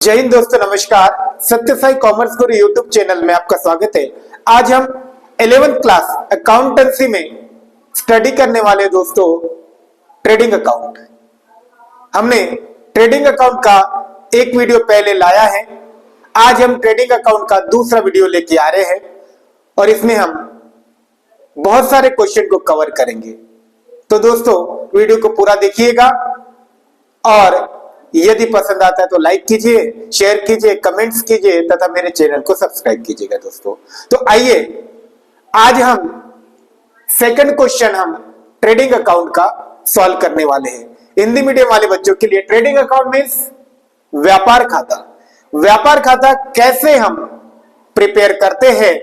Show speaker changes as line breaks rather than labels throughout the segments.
जय हिंद दोस्तों, नमस्कार। सत्य साई कॉमर्स गुरु यूट्यूब चैनल में आपका स्वागत है। आज हम 11th क्लास अकाउंटेंसी में स्टडी करने वाले दोस्तों ट्रेडिंग अकाउंट। हमने ट्रेडिंग अकाउंट का एक वीडियो पहले लाया है। आज हम ट्रेडिंग अकाउंट का दूसरा वीडियो लेके आ रहे हैं और इसमें हम बहुत सारे क्वेश्चन को कवर करेंगे। तो दोस्तों वीडियो को पूरा देखिएगा और यदि पसंद आता है तो लाइक कीजिए, शेयर कीजिए, कमेंट्स कीजिए तथा मेरे चैनल को सब्सक्राइब कीजिएगा दोस्तों। तो आइए आज हम सेकंड क्वेश्चन हम ट्रेडिंग अकाउंट का सॉल्व करने वाले हैं। हिंदी मीडियम वाले बच्चों के लिए ट्रेडिंग अकाउंट मींस व्यापार खाता। व्यापार खाता कैसे हम प्रिपेयर करते हैं,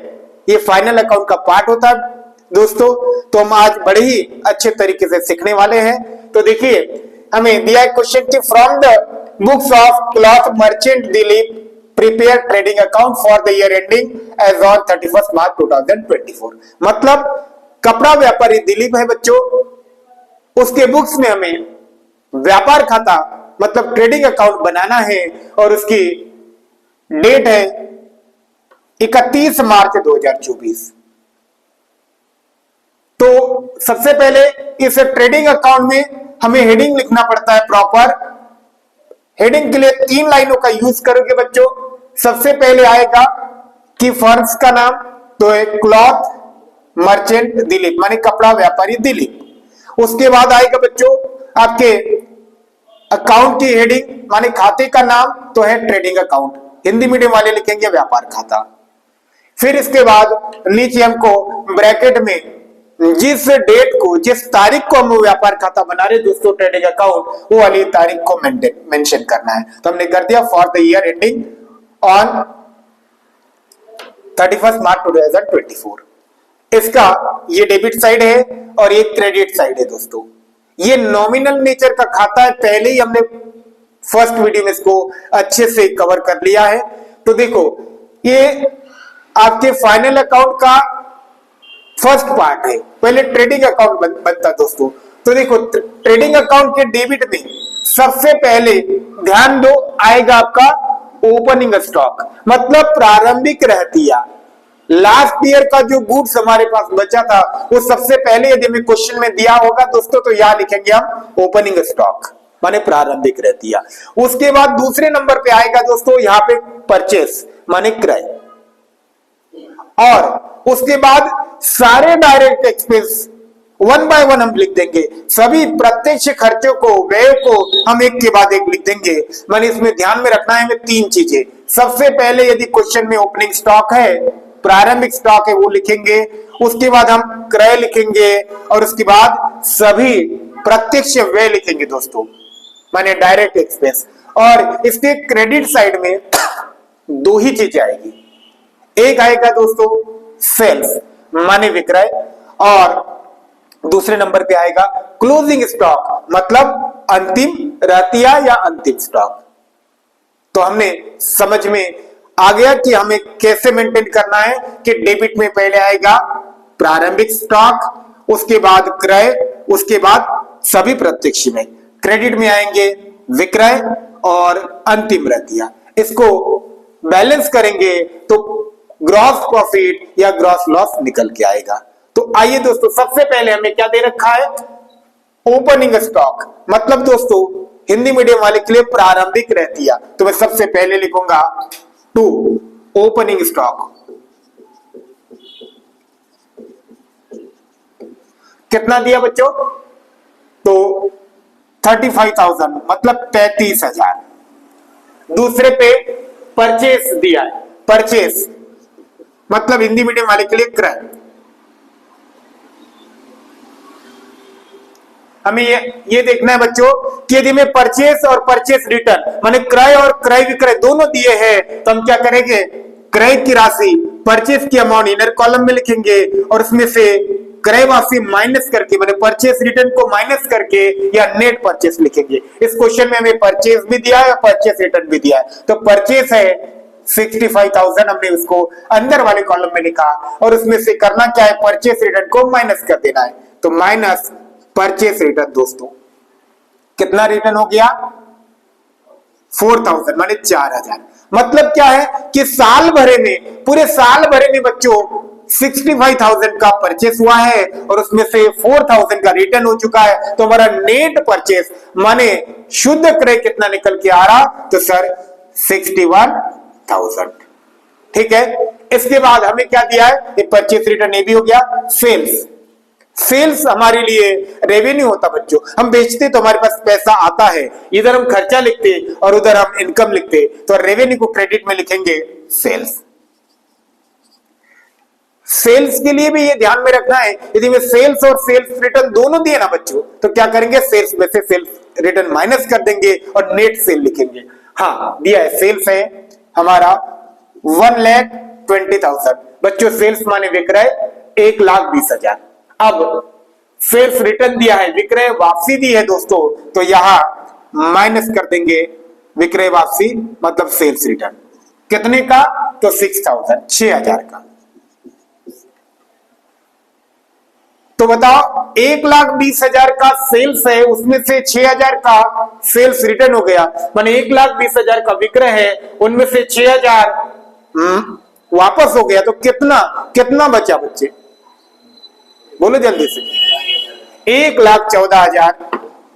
ये फाइनल अकाउंट का पार्ट होता है दोस्तों। तो हम आज बड़े ही अच्छे तरीके से सीखने वाले हैं। तो देखिए हमें दिया है क्वेश्चन कि from the books of cloth merchant Dilip prepare trading account for the year ending as on 31 March 2024। मतलब कपड़ा व्यापारी दिलीप है बच्चों, उसके बुक्स में हमें व्यापार खाता मतलब ट्रेडिंग अकाउंट बनाना है और उसकी डेट है 31 मार्च 2024। तो सबसे पहले इस ट्रेडिंग अकाउंट में हमें हेडिंग लिखना पड़ता है प्रॉपर। हेडिंग के लिए 3 लाइनों का यूज करोगे बच्चों। सबसे पहले आएगा कि फर्म्स का नाम, तो है क्लॉथ मर्चेंट दिलीप माने कपड़ा व्यापारी दिलीप। उसके बाद आएगा बच्चों आपके अकाउंट की हेडिंग माने खाते का नाम, तो है ट्रेडिंग अकाउंट। हिंदी मीडियम वाले लिखेंगे व्यापार खाता। फिर इसके बाद नीचे हमको ब्रैकेट में जिस डेट को, जिस तारीख को हम व्यापार खाता बना रहे दोस्तों ट्रेडिंग अकाउंट, वो वाली तारीख को मेंशन करना है। तो हमने कर दिया for the year ending on 31 March 2024। इसका ये डेबिट साइड है और ये क्रेडिट साइड है दोस्तों। ये नॉमिनल नेचर का खाता है, पहले ही हमने फर्स्ट वीडियो में इसको अच्छे से कवर कर लिया है। तो देखो ये आपके फाइनल अकाउंट का फर्स्ट पार्ट है। पहले ट्रेडिंग अकाउंट बनता दोस्तों। तो देखो ट्रेडिंग अकाउंट के डेबिट में सबसे पहले ध्यान दो आएगा आपका ओपनिंग स्टॉक मतलब प्रारंभिक रहतिया। लास्ट ईयर का जो गुड्स हमारे पास बचा था वो सबसे पहले यदि हमें क्वेश्चन में दिया होगा दोस्तों तो यहां लिखेंगे हम ओपनिंग स्टॉक माने प्रारंभिक रहतिया। उसके बाद दूसरे नंबर पे आएगा दोस्तों यहाँ पे परचेस माने क्रय। और उसके बाद सारे डायरेक्ट एक्सपेंस 1 बाय 1 हम लिख देंगे। सभी प्रत्यक्ष खर्चों को, व्यय को हम एक के बाद एक लिख देंगे। माने इसमें ध्यान में रखना है हमें 3 चीजें। सबसे पहले यदि क्वेश्चन में ओपनिंग स्टॉक है, प्रारंभिक स्टॉक है वो लिखेंगे। उसके बाद हम क्रय लिखेंगे और उसके बाद सभी प्रत्यक्ष व्यय लिखेंगे दोस्तों माने डायरेक्ट एक्सपेंस। और इसके क्रेडिट साइड में 2 ही चीजें आएगी। एक आएगा दोस्तों सेल्स माने विक्रय और दूसरे नंबर पे आएगा क्लोजिंग स्टॉक मतलब अंतिम रहतिया या अंतिम स्टॉक। तो हमने समझ में आ गया कि हमें कैसे मेंटेन करना है कि डेबिट में पहले आएगा प्रारंभिक स्टॉक, उसके बाद क्रय, उसके बाद सभी प्रत्यक्ष में, क्रेडिट में आएंगे विक्रय और अंतिम रहतिया। इसको बैलेंस करेंगे तो ग्रॉस प्रॉफिट या ग्रॉस लॉस निकल के आएगा। तो आइए दोस्तों सबसे पहले हमें क्या दे रखा है ओपनिंग स्टॉक मतलब दोस्तों हिंदी मीडियम वाले के लिए प्रारंभिक रहतिया। तो मैं सबसे पहले लिखूंगा 2 ओपनिंग स्टॉक। कितना दिया बच्चों? तो 35,000 मतलब 35,000। दूसरे पे परचेस दिया है, परचेस मतलब हिंदी मीडियम वाले के लिए क्रय। हमें ये देखना है बच्चों कि यदि हमें परचेस और परचेस रिटर्न माने क्रय और क्रय विक्रय दोनों दिए हैं तो हम क्या करेंगे क्रय की राशि परचेस की अमाउंट इनर कॉलम में लिखेंगे और उसमें से क्रय राशि माइनस करके माने परचेस रिटर्न को माइनस करके या नेट परचेस लिखेंगे। इस क्वेश्चन में हमें परचेस भी दिया है और परचेस रिटर्न भी दिया है। तो परचेस है 65,000 हमने उसको अंदर वाले कॉलम में लिखा और उसमें से करना क्या है परचेस रिटर्न को माइनस कर देना है। तो माइनस परचेस रिटर्न दोस्तों कितना रिटर्न हो गया 4000 माने 4000। मतलब क्या है कि साल भरे में, पूरे साल भरे में बच्चों 65,000 का परचेस हुआ है और उसमें से 4,000 का रिटर्न हो चुका है। तो हमारा नेट परचेस माने शुद्ध क्रय कितना निकल के आ रहा, तो सर 61,000। ठीक है, इसके बाद हमें क्या दिया है, ये परचेस रिटर्न, ये भी हो गया। सेल्स, सेल्स हमारे लिए रेवेन्यू होता बच्चों। हम बेचते तो हमारे पास पैसा आता है, इधर हम खर्चा लिखते और उधर हम इनकम लिखते, तो रेवेन्यू को क्रेडिट में लिखेंगे सेल्स। सेल्स के लिए भी ये ध्यान में रखना है, यदि मैं सेल्स और सेल्स रिटर्न दोनों दिए ना बच्चों, तो क्या करेंगे, सेल्स में से सेल्स रिटर्न माइनस कर देंगे और नेट सेल लिखेंगे। हाँ दिया है, सेल्स है हमारा 1,20,000 बच्चों। सेल्स माने विक्रय 1,20,000। अब सेल्स रिटर्न दिया है, विक्रय वापसी दी है दोस्तों, तो यहां माइनस कर देंगे विक्रय वापसी मतलब सेल्स रिटर्न। कितने का, तो 6,000 का। तो बताओ 1,20,000 का सेल्स है, उसमें से 6,000 का सेल्स रिटर्न हो गया, माने 1,20,000 का विक्रय है, उनमें से 6,000 वापस हो गया। तो कितना कितना बचा बच्चे, बोलो जल्दी से। 1,14,000।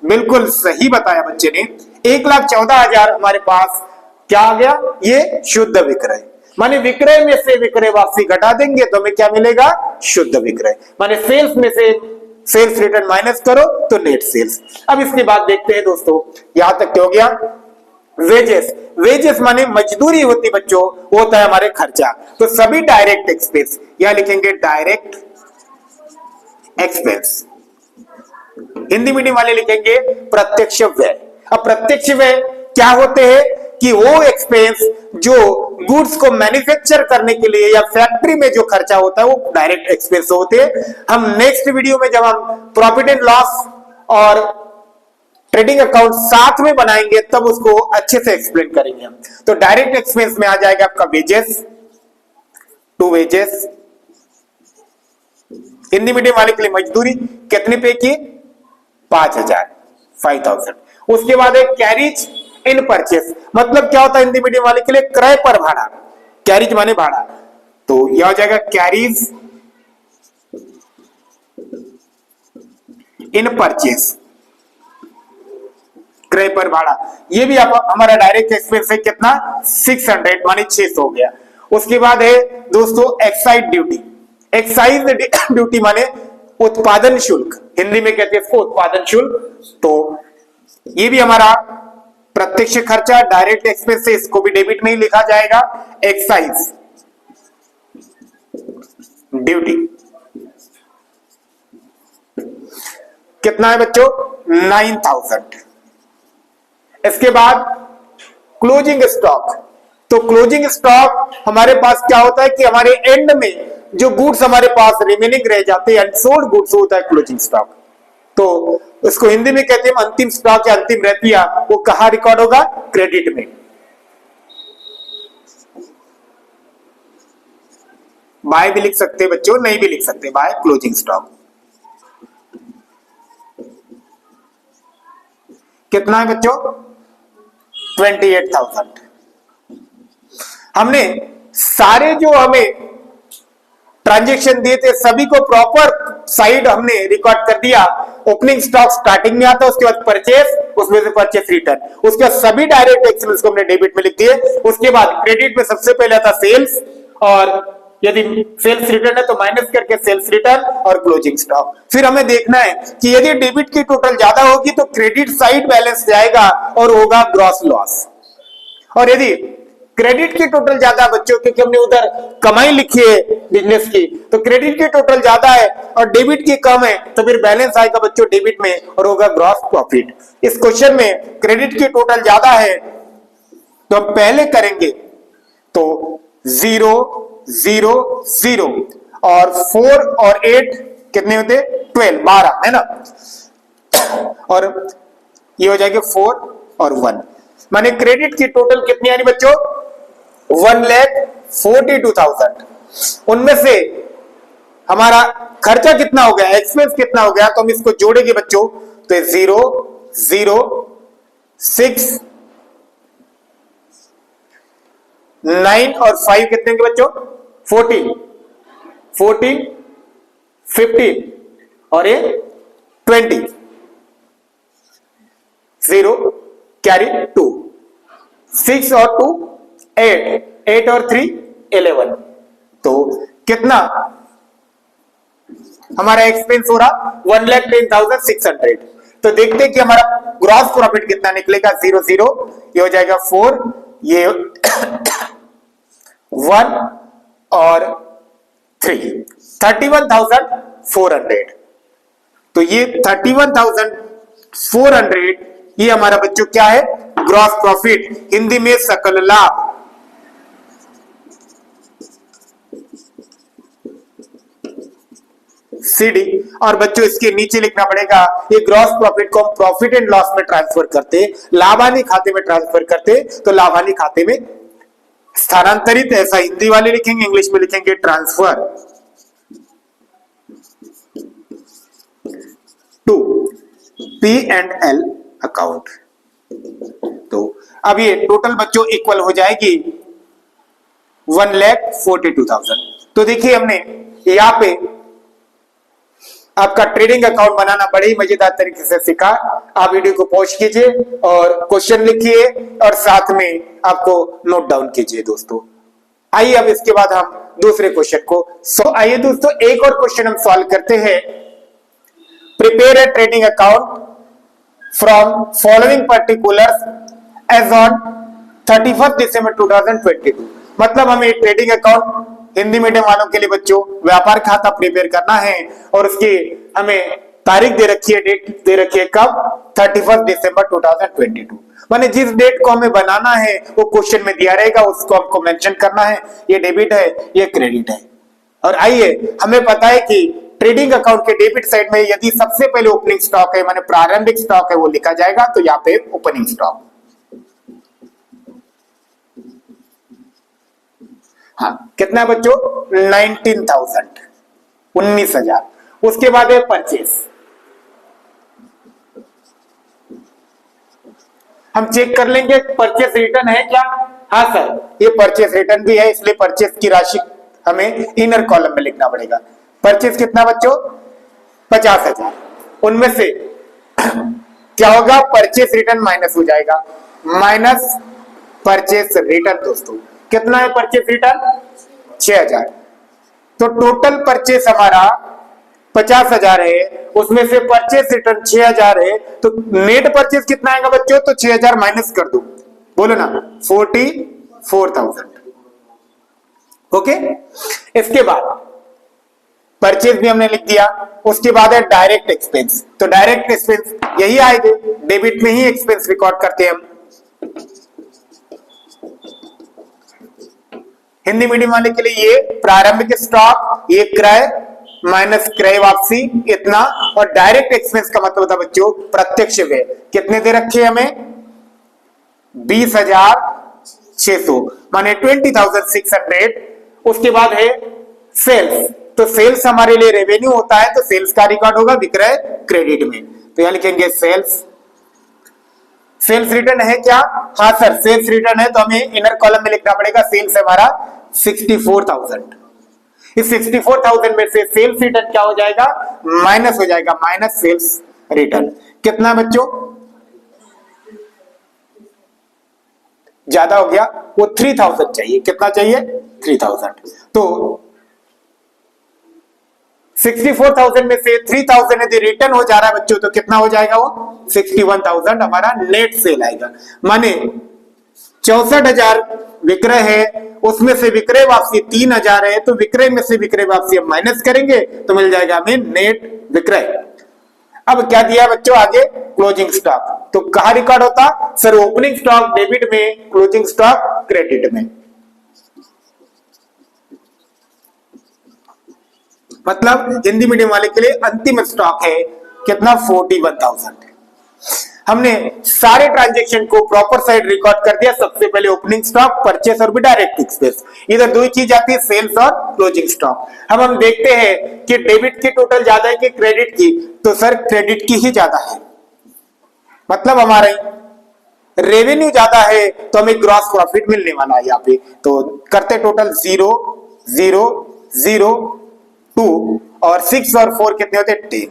बिल्कुल सही बताया बच्चे ने, 1,14,000 हमारे पास क्या आ गया, ये शुद्ध विक्रय। माने विक्रय में से विक्रय वापसी घटा देंगे तो हमें क्या मिलेगा, शुद्ध विक्रय। माने सेल्स में से सेल्स रिटर्न माइनस करो तो नेट सेल्स। अब इसके बाद देखते हैं दोस्तों, यहां तक क्या हो गया, वेजेस। वेजेस माने मजदूरी होती बच्चों, वो होता है हमारे खर्चा। तो सभी डायरेक्ट एक्सपेंस यहां लिखेंगे डायरेक्ट एक्सपेंस। हिंदी मीडियम वाले लिखेंगे प्रत्यक्ष व्यय। अब प्रत्यक्ष व्यय क्या होते हैं कि वो एक्सपेंस जो गुड्स को मैन्युफैक्चर करने के लिए या फैक्ट्री में जो खर्चा होता है वो डायरेक्ट एक्सपेंस होते हैं। हम नेक्स्ट वीडियो में जब हम प्रॉफिट एंड लॉस और ट्रेडिंग अकाउंट साथ में बनाएंगे तब उसको अच्छे से एक्सप्लेन करेंगे हम। तो डायरेक्ट एक्सपेंस में आ जाएगा आपका wages, to wages. Hindi medium वाले के लिए मजदूरी कितने पे की, 5,000। उसके बाद एक कैरिज इन परचेस, मतलब क्या होता है हिंदी मीडियम वाले के लिए, क्रय पर भाड़ा। कैरिज माने भाड़ा, तो यह हो जाएगा कैरिज इन परचेस, क्रय पर भाड़ा। ये भी आप हमारा डायरेक्ट एक्सपेंस है कितना, 600 माने 600 हो गया। उसके बाद है दोस्तों एक्साइज ड्यूटी। एक्साइज ड्यूटी माने उत्पादन शुल्क, हिंदी में कहते हैं इसको उत्पादन शुल्क। तो ये भी हमारा प्रत्यक्ष खर्चा डायरेक्ट एक्सपेंस से, इसको भी डेबिट में ही लिखा जाएगा। एक्साइज ड्यूटी कितना है बच्चों, 9,000। इसके बाद क्लोजिंग स्टॉक। तो क्लोजिंग स्टॉक हमारे पास क्या होता है कि हमारे एंड में जो गुड्स हमारे पास रिमेनिंग रह जाते हैं, अनसोल्ड गुड्स, होता है क्लोजिंग स्टॉक। तो उसको हिंदी में कहते हैं अंतिम स्टॉक या अंतिम रहतिया। वो कहां रिकॉर्ड होगा, क्रेडिट में। बाय भी लिख सकते हैं बच्चों, नहीं भी लिख सकते, बाय क्लोजिंग स्टॉक। कितना है बच्चों, 28,000। हमने सारे जो हमें ट्रांजैक्शन दिए थे सभी को प्रॉपर साइड हमने रिकॉर्ड कर दिया। ओपनिंग स्टॉक स्टार्टिंग में आता है, उसके बाद परचेस, उसमें से परचेस रिटर्न, उसके बाद सभी डायरेक्ट एक्सपेंस को हमने डेबिट में लिख दिए। उसके बाद क्रेडिट में सबसे पहले आता सेल्स, और यदि सेल्स रिटर्न है तो माइनस करके सेल्स रिटर्न और क्लोजिंग स्टॉक। फिर हमें देखना है कि यदि डेबिट की टोटल ज्यादा होगी तो क्रेडिट साइड बैलेंस जाएगा और होगा ग्रॉस लॉस, और यदि क्रेडिट की टोटल ज्यादा बच्चों, क्योंकि हमने उधर कमाई लिखी है बिजनेस की, तो क्रेडिट की टोटल ज्यादा है और डेबिट की कम है, तो फिर बैलेंस आएगा बच्चों डेबिट में और होगा ग्रॉस प्रॉफिट। इस क्वेश्चन में क्रेडिट की टोटल ज्यादा है तो हम पहले करेंगे तो 0 0 0 और 4 और 8 कितने होते, 12 है ना, और ये हो जाएगा 4 और 1, माने क्रेडिट की टोटल कितनी आ रही बच्चों, 1,42,000। उनमें से हमारा खर्चा कितना हो गया, एक्सपेंस कितना हो गया, तो हम इसको जोड़ेंगे बच्चों, तो 0 0 6 9 और 5 कितने के बच्चों? 14, 14, 15 और ये 20, 0 कैरी 2, 6 और 2 8, 8 और 3 11। तो कितना हमारा एक्सपेंस हो रहा? 1,10,600। तो देखते हैं कि हमारा ग्रॉस प्रॉफिट कितना निकलेगा। 0 0 ये हो जाएगा 4, ये 1 और 3, 31,400। तो ये 31,400 ये हमारा बच्चों क्या है? ग्रॉस प्रॉफिट, हिंदी में सकल लाभ। सीडी। और बच्चों इसके नीचे लिखना पड़ेगा, ये ग्रॉस प्रॉफिट को हम प्रॉफिट एंड लॉस में ट्रांसफर करते, लाभानी खाते में ट्रांसफर करते, तो लाभानी खाते में स्थानांतरित, ऐसा हिंदी वाले लिखेंगे, इंग्लिश में लिखेंगे ट्रांसफर टू P&L अकाउंट। तो अब ये टोटल बच्चों इक्वल हो जाएगी 1,42,000। तो देखिए हमने यहां पे आपका ट्रेडिंग अकाउंट बनाना बड़े ही मजेदार तरीके से सीखा। आप वीडियो को पॉज कीजिए और क्वेश्चन लिखिए और साथ में आपको नोट डाउन कीजिए दोस्तों। आइए अब इसके बाद हम दूसरे क्वेश्चन को आइए दोस्तों एक और क्वेश्चन हम सॉल्व करते हैं। Prepare a trading account from following particulars as on 31st December 2022। मतलब हमें ट्रेडिंग अकाउंट हिंदी मीडियम वालों के लिए बच्चों व्यापार खाता प्रिपेयर करना है और उसकी हमें तारीख दे रखी है, डेट दे रखी है कब? 31 दिसंबर 2022। माने जिस डेट को हमें बनाना है वो क्वेश्चन में दिया रहेगा, उसको हमको मेंशन करना है, ये डेबिट है, ये क्रेडिट है। और आइए हमें पता है कि ट्रेडिंग अकाउंट के डेबिट साइड में यदि सबसे पहले ओपनिंग स्टॉक है, माने प्रारंभिक स्टॉक है, वो लिखा जाएगा। तो यहाँ पे ओपनिंग स्टॉक, हाँ कितना है बच्चों? 19,000, 19,000। उसके बाद है परचेस। हम चेक कर लेंगे परचेस रिटर्न है क्या? हाँ सर, ये परचेस रिटर्न भी है, इसलिए परचेस की राशि हमें इनर कॉलम में लिखना पड़ेगा। परचेस कितना बच्चों? 50,000। उनमें से क्या होगा? परचेस रिटर्न माइनस हो जाएगा, माइनस परचेस रिटर्न। दोस्तों कितना है परचेस रिटर्न? 6,000। तो टोटल परचेस हमारा 50,000 है, उसमें से परचेस रिटर्न 6,000 है। तो नेट परचेस कितना आएगा बच्चों? तो 6,000 माइनस कर दो, बोलो ना, 44,000। ओके, इसके बाद परचेस भी हमने लिख दिया। उसके बाद है डायरेक्ट एक्सपेंस। तो डायरेक्ट एक्सपेंस यही आएंगे, डेबिट में ही एक्सपेंस रिकॉर्ड करते हैं हम। हिंदी मीडियम वाले के लिए ये प्रारंभिक स्टॉक, ये क्रय माइनस क्रय वापसी इतना, और डायरेक्ट एक्सपेंस का मतलब होता है बच्चों प्रत्यक्ष व्यय। कितने दे रखे हमें? 20,600 माने 20,600। उसके बाद है सेल्स। तो सेल्स हमारे लिए रेवेन्यू होता है, तो सेल्स का रिकॉर्ड होगा विक्रय क्रेडिट में। तो यहां लिखेंगे सेल्स। सेल्स रिटर्न है क्या? हाँ सर, सेल्स रिटर्न है, तो हमें इनर कॉलम में लिखना पड़ेगा। सेल्स हमारा 64,000। इस 64,000 में से सेल्स रिटर्न क्या हो जाएगा? माइनस हो जाएगा, माइनस सेल्स रिटर्न। कितना बच्चों? ज्यादा हो गया, वो 3,000 चाहिए। कितना चाहिए? 3,000। तो 64,000 में से 3,000 यदि रिटर्न हो जा रहा है बच्चों, तो कितना हो जाएगा? वो 61,000 हमारा नेट सेल आएगा। माने 64,000 विक्रय है, उसमें से विक्रय वापसी 3,000 है, तो विक्रय में से विक्रय वापसी हम माइनस करेंगे तो मिल जाएगा हमें नेट विक्रय। अब क्या दिया बच्चों आगे? Closing stock. तो कहां रिकॉर्ड होता? सर ओपनिंग स्टॉक डेबिट में, क्लोजिंग स्टॉक क्रेडिट में। मतलब हिंदी मीडियम वाले के लिए अंतिम स्टॉक है कितना? 41,000। हमने सारे ट्रांजैक्शन को प्रॉपर साइड रिकॉर्ड कर दिया। सबसे पहले ओपनिंग स्टॉक, परचेस और भी डायरेक्ट एक्सपेंस। इधर दो ही चीज आती है, सेल्स और क्लोजिंग स्टॉक। अब हम देखते हैं कि डेबिट की टोटल ज्यादा है कि क्रेडिट की? तो सर क्रेडिट की ही ज्यादा है। मतलब हमारे रेवेन्यू ज्यादा है तो हमें ग्रॉस प्रॉफिट मिलने वाला है यहाँ पे। तो करते टोटल 0 0 0 2 और 6 और 4 कितने होते 10।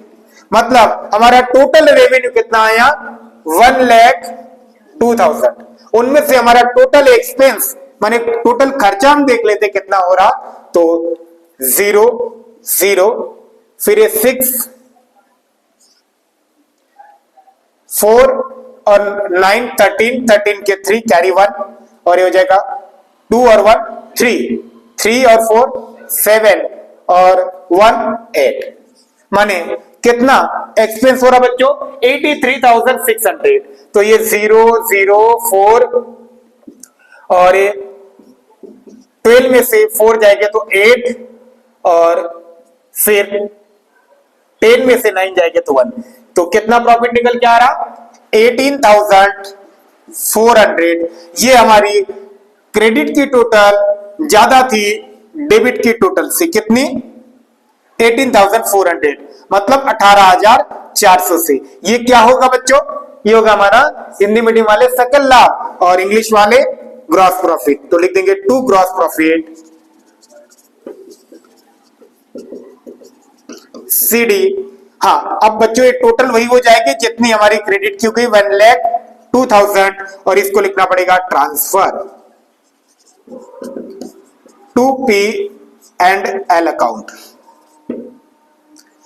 मतलब हमारा टोटल रेवेन्यू कितना आया 1,02,000। उनमें से हमारा टोटल एक्सपेंस माने टोटल खर्चा हम देख लेते कितना हो रहा। तो 0 0 फिर 6 4 और 9 13 13 के 3 कैरी 1 और ये हो जाएगा 2 और 1 3 3 और 4 7 और 1 8। माने कितना एक्सपेंस हो रहा बच्चों 83,600। तो ये 0 0 4 और ये 12 में से 4 जाएंगे तो 8 और फिर 10 में से 9 जाएंगे तो 1। तो कितना प्रॉफिट निकल के आ रहा 18,400। ये हमारी क्रेडिट की टोटल ज्यादा थी डेबिट की टोटल से। कितनी 18,400 मतलब 18,400 से। ये क्या होगा बच्चों ये होगा हमारा हिंदी मीडियम वाले सकल लाभ और इंग्लिश वाले ग्रॉस प्रॉफिट। तो लिख देंगे टू ग्रॉस प्रॉफिट CD। हाँ अब बच्चों ये टोटल वही हो जाएगी जितनी हमारी क्रेडिट की हो गई 1,02,000 और इसको लिखना पड़ेगा ट्रांसफर टू P&L अकाउंट।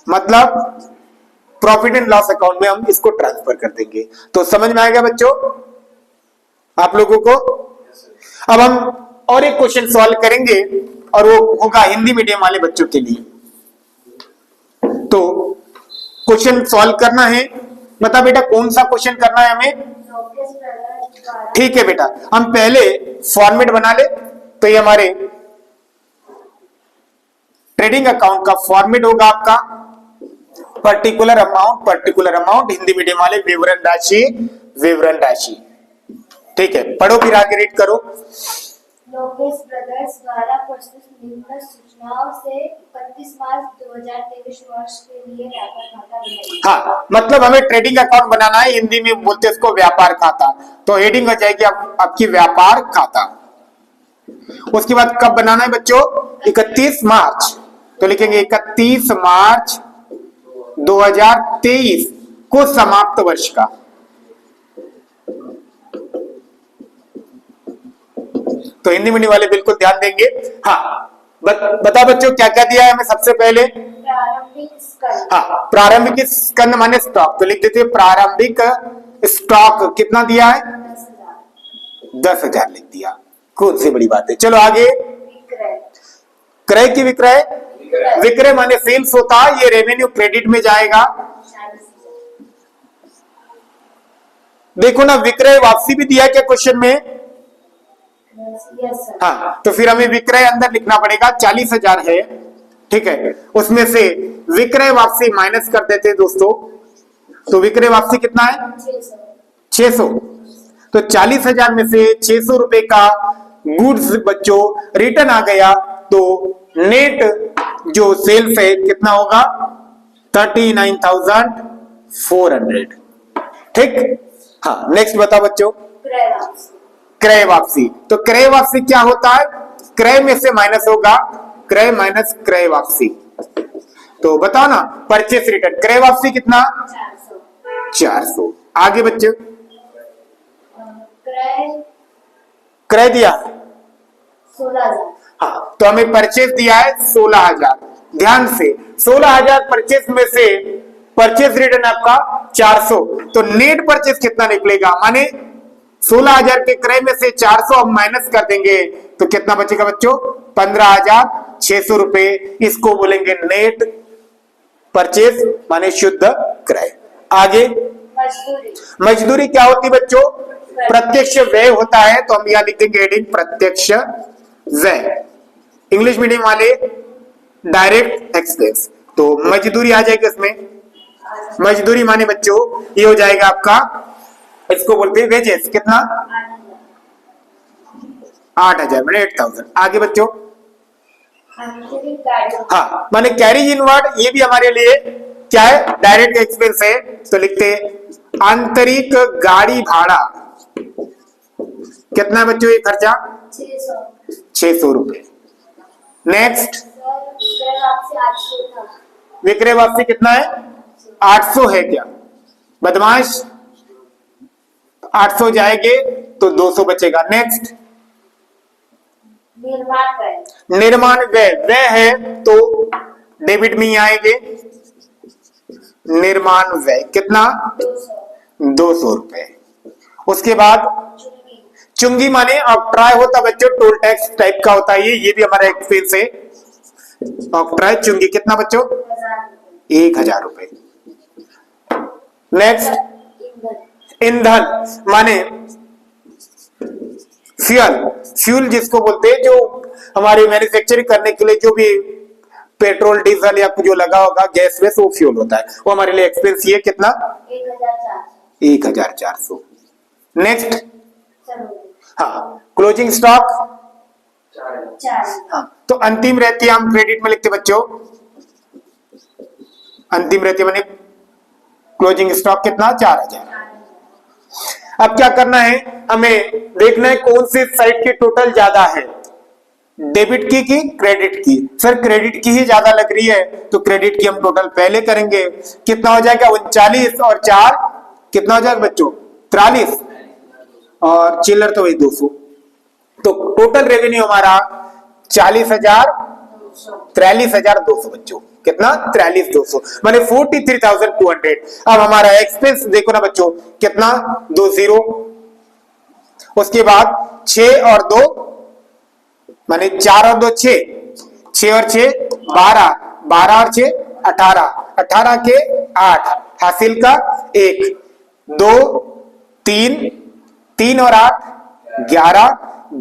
मतलब प्रॉफिट एंड लॉस अकाउंट में हम इसको ट्रांसफर कर देंगे। तो समझ में आएगा बच्चों आप लोगों को। अब हम और एक क्वेश्चन सॉल्व करेंगे और वो होगा हिंदी मीडियम वाले बच्चों के लिए। तो क्वेश्चन सॉल्व करना है। बता बेटा कौन सा क्वेश्चन करना है हमें। ठीक है बेटा हम पहले फॉर्मेट बना ले। तो ये हमारे ट्रेडिंग अकाउंट का फॉर्मेट होगा आपका पर्टिकुलर अमाउंट हिंदी मीडियम वाले विवरण राशि। ठीक है पढ़ो फिर आगे रीड करो।
लोकेश ब्रदर्स द्वारा प्रस्तुत निम्न सूचनाओं से 31 मार्च 2023 वर्ष के लिए व्यापार खाता बनाइए।
हाँ मतलब हमें ट्रेडिंग अकाउंट बनाना है। हिंदी में बोलते हैं इसको व्यापार खाता। तो हेडिंग हो जाएगी आपकी व्यापार खाता। उसके बाद कब बनाना है बच्चों 31 मार्च। तो लिखेंगे 31 मार्च 2023 को समाप्त वर्ष का। तो हिंदी मीडियम वाले बिल्कुल ध्यान देंगे। हाँ बता बच्चों क्या क्या दिया है हमें सबसे पहले।
प्रारंभिक स्कंद।
हाँ प्रारंभिक स्कंद माने स्टॉक। तो लिख देते प्रारंभिक स्टॉक कितना दिया है 10,000 लिख दिया। कौन सी बड़ी बात है। चलो आगे क्रय की विक्रय माने सेल्स होता है। ये रेवेन्यू क्रेडिट में जाएगा। देखो ना विक्रय वापसी भी दिया क्या क्वेश्चन में। हाँ तो फिर हमें विक्रय अंदर लिखना पड़ेगा 40,000 है। ठीक है उसमें से विक्रय वापसी माइनस कर देते हैं दोस्तों। तो विक्रय वापसी कितना है 600। तो 40,000 में से 600 रुपए का गुड्स बच्चों रिटर्न आ गया। तो नेट जो सेल्स है कितना होगा 39,400। ठीक हाँ नेक्स्ट बताओ बच्चों क्रय वापसी। तो क्रय वापसी क्या होता है क्रय में से माइनस होगा क्रय माइनस क्रय वापसी। तो बताओ ना परचेस रिटर्न क्रय वापसी कितना 400। आगे बच्चे क्रय दिया
16,000।
हाँ तो हमें परचेस दिया है 16,000। ध्यान से 16,000 परचेस में से परचेस रिटर्न आपका 400। तो नेट परचेस कितना निकलेगा माने 16,000 के क्रय में से 400 हम माइनस कर देंगे तो कितना बचेगा बच्चों 15,600 रुपए। इसको बोलेंगे नेट परचेस माने शुद्ध क्रय। आगे मजदूरी क्या होती बच्चों प्रत्यक्ष व्यय होता है। तो हम यहां लिखेंगे हेडिंग प्रत्यक्ष व्यय। इंग्लिश मीडियम वाले डायरेक्ट एक्सपेंस। तो मजदूरी आ जाएगी इसमें। मजदूरी माने बच्चों ये हो जाएगा आपका इसको बोलते हैं वेजेस। कितना 8,000 मैंने 8,000। आगे बच्चों हाँ माने कैरी इनवर्ड ये भी हमारे लिए क्या है डायरेक्ट एक्सपेंस है। तो लिखते हैं आंतरिक गाड़ी भाड़ा कितना बच्चों ये खर्चा? 600 रुपए। नेक्स्ट, विक्रय वापसी कितना है? 800 है क्या बदमाश? 800 जाएंगे तो 200 बचेगा। नेक्स्ट, निर्माण व्यय, व्यय है तो डेबिट में ही आएंगे। निर्माण व्यय कितना? 200 रुपए। उसके बाद चुंगी माने ऑक्ट्राय होता बच्चों, टोल टैक्स टाइप का होता है ये भी हमारा एक्सपेंस है। ऑक्ट्राय चुंगी कितना बच्चों? 1000 रुपए। नेक्स्ट, ईंधन माने फ्यूल, फ्यूल जिसको बोलते हैं जो हमारे मैन्युफैक्चरिंग करने के लिए जो भी पेट्रोल डीजल या जो लगा होगा गैस वैस वो फ्यूल होता है, वो हमारे लिए एक्सपेंस ये कितना? 1400। नेक्स्ट, हाँ क्लोजिंग स्टॉक
4।
हाँ, तो अंतिम रहती है हम क्रेडिट में लिखते बच्चों, अंतिम रहती है माने क्लोजिंग स्टॉक कितना? 4000। अब क्या करना है, हमें देखना है कौन सी साइड की टोटल ज्यादा है, डेबिट की क्रेडिट की। सर क्रेडिट की ही ज्यादा लग रही है तो क्रेडिट की हम टोटल पहले करेंगे। कितना हो जाएगा? 39 और 4 कितना हो जाएगा बच्चों? 43 और चिल्लर तो वही 200। तो टोटल रेवेन्यू हमारा 40,000, 43,200 बच्चों। कितना? 43,200 माने 43,200। अब हमारा एक्सपेंस देखो ना बच्चों कितना? 20। उसके बाद 6 और 2 माने 4 और 2 6, 6 और 6 12, 12 और 6 18, 18 के 8, हासिल का 1 2 3, 3 और 8 11,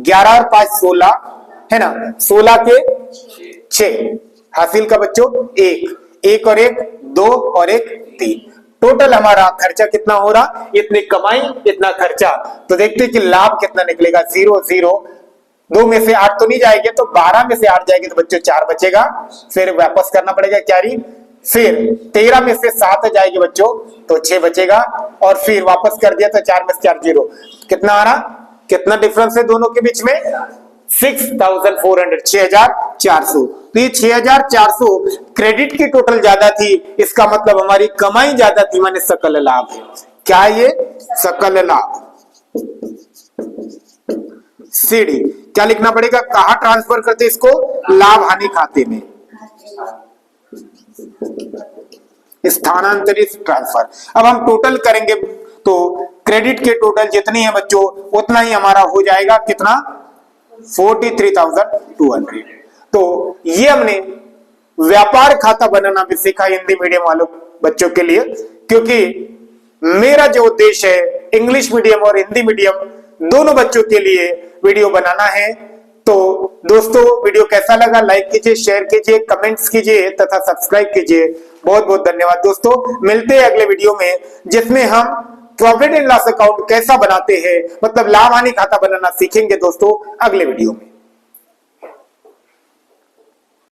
11 और 5 16 है ना, 16 के 6, हासिल का बच्चों 1, 1 और 1 2 और 1 3। टोटल हमारा खर्चा कितना हो रहा? इतनी कमाई इतना खर्चा। तो देखते हैं कि लाभ कितना निकलेगा। 0 0, 2 में से 8 तो नहीं जाएंगे तो 12 में से 8 जाएंगे तो बच्चों 4 बचेगा, फिर वापस करना पड़ेगा कैरी। फिर 13 में से 7 जाएगी बच्चों तो 6 बचेगा और फिर वापस कर दिया तो 4 में से 4 0। कितना आ रहा? कितना डिफरेंस है दोनों के बीच में? 6,400, 6,400। तो ये 6,400 क्रेडिट की टोटल ज्यादा थी, इसका मतलब हमारी कमाई ज्यादा थी माने सकल लाभ है। क्या ये? सकल लाभ। सीडी क्या लिखना पड़ेगा? कहां ट्रांसफर करते इसको? लाभ हानि खाते में, स्थानांतरित ट्रांसफर। अब हम टोटल करेंगे तो क्रेडिट के टोटल जितनी है बच्चों उतना ही हमारा हो जाएगा कितना? 43,200। तो ये हमने व्यापार खाता बनाना भी सीखा हिंदी मीडियम वालों बच्चों के लिए, क्योंकि मेरा जो उद्देश्य है इंग्लिश मीडियम और हिंदी मीडियम दोनों बच्चों के लिए वीडियो बनाना है। तो दोस्तों वीडियो कैसा लगा लाइक कीजिए, शेयर कीजिए, कमेंट्स कीजिए तथा सब्सक्राइब कीजिए। बहुत बहुत धन्यवाद दोस्तों। मिलते हैं अगले वीडियो में जिसमें हम प्रॉफिट एंड लॉस अकाउंट कैसा बनाते हैं, मतलब लाभ हानि खाता बनाना सीखेंगे दोस्तों अगले वीडियो में।